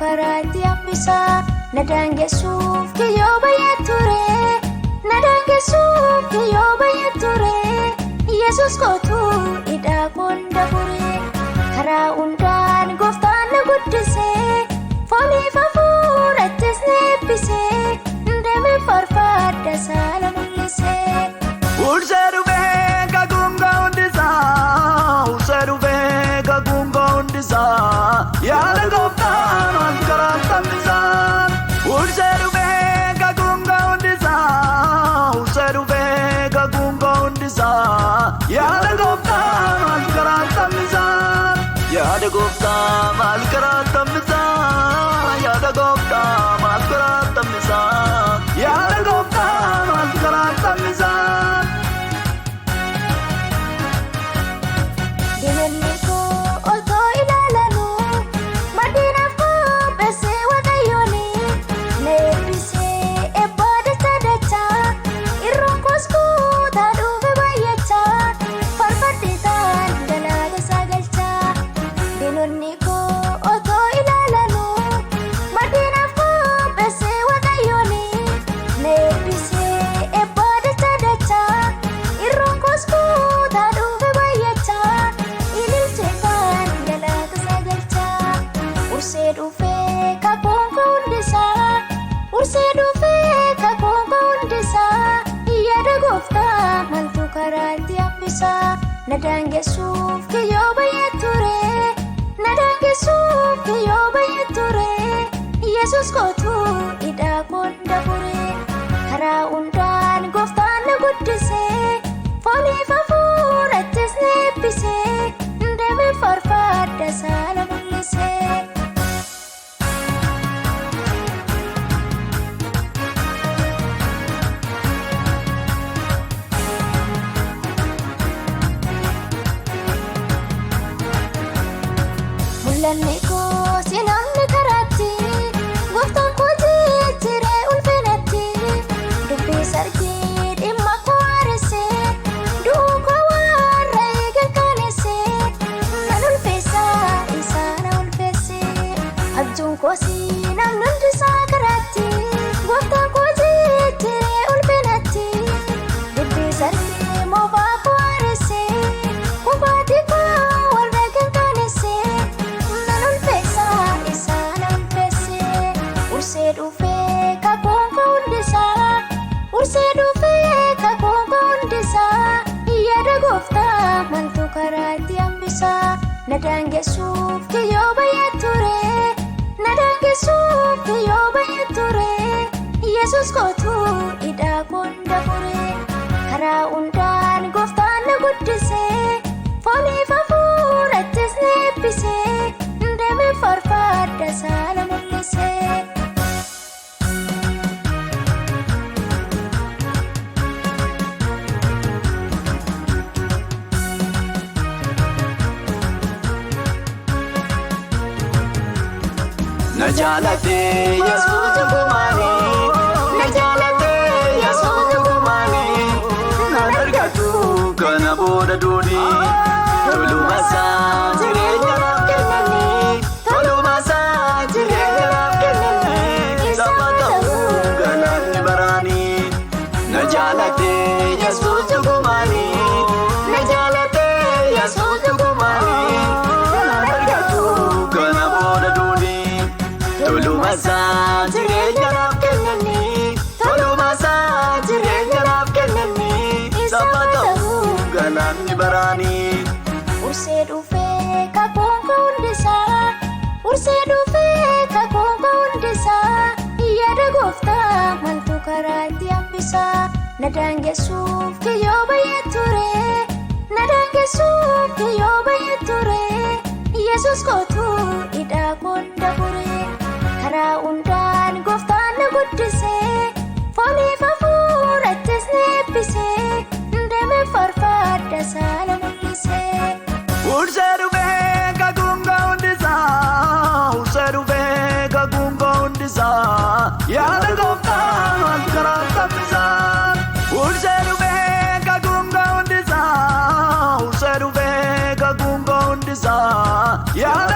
karaatti hambisa nadangeessuuf kiyyoo baay'ee ture nadangeessuuf kiyyoo baay'ee ture Yesuus kootu hidhaa koonda fure karaa hundaan gooftaan na guddisee fooniif hafuurattis na eebbisee deemee farfaadda saala mul'isee. Ulse dhufee kakunga hundisaa ulse dhufee kakunga hundisaa yaada gooftaan wal karaatti hambisaa. Ulse dhufee kakunga hundisaa ulse dhufee kakunga hundisaa yaada gooftaan wal karaatti hambisaa. Yaada gooftaan wal karaatti hambisaa yaada gooftaan wal karaatti hambisaa yaada gooftaan wal karaatti hambisaa. Diinonni koo otoo ilaalanuu madiinaaf qopheessee waaqayyooni na eebbisee eebbaa dachaa irroon koos kuutaa dhufe baay'achaa farfaddeetaan galaata isaa galchaa. Diinonni koo otoo ilaalanuu madiinaaf qopheessee waaqayyooni na eebbisee eebbaa dachaa irroon koos kuutaa dhufe baay'achaa. Ursee dhufee kakunga hundisaa ursee dhufee kakunga hundisaa yaada gooftaa maaltu karaatti hambisaa nadangeessuuf kiyyoo baay'ee ture nadangeessuuf kiyyoo baay'ee ture Yesuus kootu hidhaa koonda fure karaa hundaan gooftaan na guddisee fooniif hafuurattis na eebbisee deemee farfaadda saala mul'isee. Mul'anni koo si namni karaatti gooftaan koo jijjiiree ulfinatti dubbii sargee dhimma koo haaressee du'uu koo warra eegan kaaneessee nan ulfeessaa isaa na ulfeessee abjuun koo si namni hundisaa karaatti gooftaan koo jijjiiree ulfinatti dubbii sargee moofaa koo haaressee kubaatii koo warra eegan kaaneessee. Ursee dhufee kakunga hundisaa ursee dhufee kakunga hundisaa yaada gooftaa maaltu karaatti hambisaa nadangeessuuf kiyyoo baay'ee ture nadangeessuuf kiyyoo baay'ee ture Yesuus kootu hidhaa koonda fure karaa hundaan gooftaan na guddisee fooniif hafuurattis na eebbisee deemee farfaadda saala mul'isee. Najalate Yesuus kumani najalate Yesuus kumani nadargatu kana booda duuni tolumasa jireenya naaf kennani tolumasa jireenya naaf kennani sama ta'uu galaanni baraani. Najalate Yesuus kumani najalate Yesuus kumani nadargatu kana booda duuni. Tolumasa jireenya naaf kennani tolumasa jireenya naaf kennani sama ta'uu galaanni baraani. Ursee dhufee kakunga hundisaa ursee dhufee kakunga hundisaa yaada gooftaa maaltu karaatti hambisaa nadangeessuuf kiyyoo baay'ee ture nadangeessuuf kiyyoo baay'ee ture Yesuus kootu hidhaa koonda fure karaa hundaan gooftaan na guddisee fooniif hafuurattis na eebbisee deemee farfaadda saala mul'isee. Ulse dhufee kakunga hundisaa ulse dhufee kakunga hundisaa yaada gooftaan wal karaatti hambisaa. Ulse dhufee kakunga hundisaa ulse dhufee kakunga hundisaa yaada